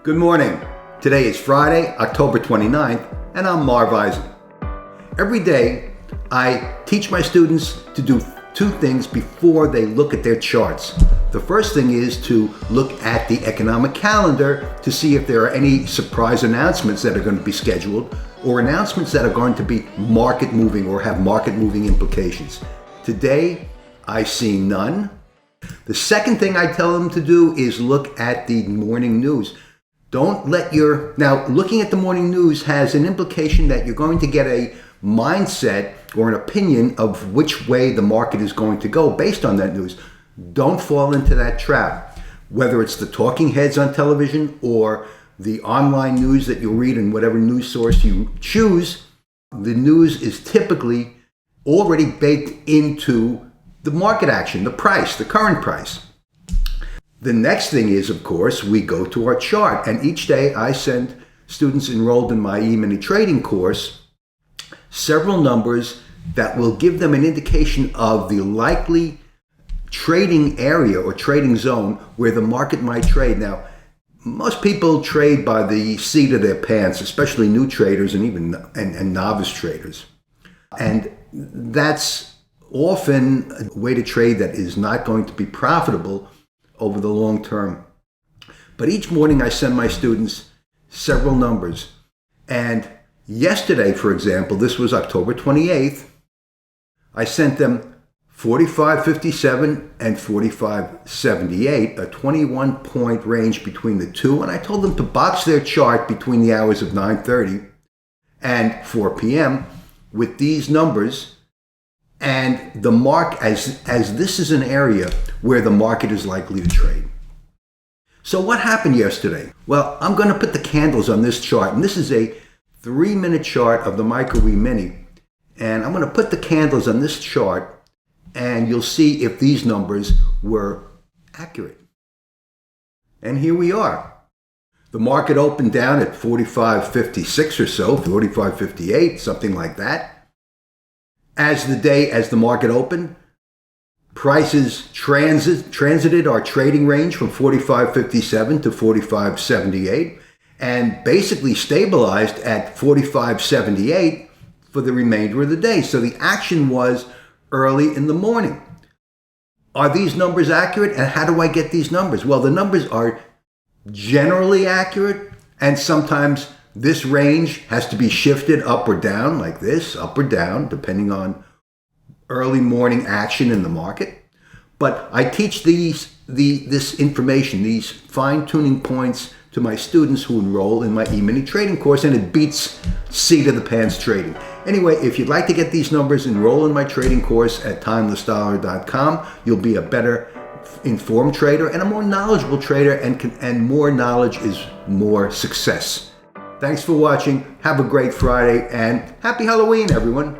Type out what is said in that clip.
Good morning. Today is Friday, October 29th, and I'm Marv Eisen. Every day, I teach my students to do two things before they look at their charts. The first thing is to look at the economic calendar to see if there are any surprise announcements that are going to be scheduled or announcements that are going to be market moving or have market moving implications. Today, I see none. The second thing I tell them to do is look at the morning news. Now, looking at the morning news has an implication that you're going to get a mindset or an opinion of which way the market is going to go based on that news. Don't fall into that trap. Whether it's the talking heads on television or the online news that you'll read in whatever news source you choose, the news is typically already baked into the market action, the price, the current price. The next thing is, of course, we go to our chart, and each day I send students enrolled in my Emini trading course several numbers that will give them an indication of the likely trading area or trading zone where the market might trade. Now, most people trade by the seat of their pants, especially new traders and even novice traders. And that's often a way to trade that is not going to be profitable over the long term. But each morning I send my students several numbers. And yesterday, for example, this was October 28th, I sent them 45.57 and 45.78, a 21-point range between the two. And I told them to box their chart between the hours of 9:30 and 4 p.m. with these numbers and the mark as this is an area where the market is likely to trade. So what happened yesterday? Well, I'm going to put the candles on this chart, and this is a 3-minute chart of the Micro Emini, and I'm going to put the candles on this chart, and you'll see if these numbers were accurate. And here we are. The market opened down at 45.56 or so, 45.58, something like that. As the market opened, prices transited our trading range from 45.57 to 45.78 and basically stabilized at 45.78 for the remainder of the day. So the action was early in the morning. Are these numbers accurate? And how do I get these numbers? Well, the numbers are generally accurate, and sometimes this range has to be shifted up or down like this, up or down, depending on early morning action in the market. But I teach this information, these fine-tuning points to my students who enroll in my Emini trading course, and it beats seat-of-the-pants trading. Anyway, if you'd like to get these numbers, enroll in my trading course at timelessdollar.com. You'll be a better informed trader and a more knowledgeable trader, and more knowledge is more success. Thanks for watching. Have a great Friday, and happy Halloween, everyone.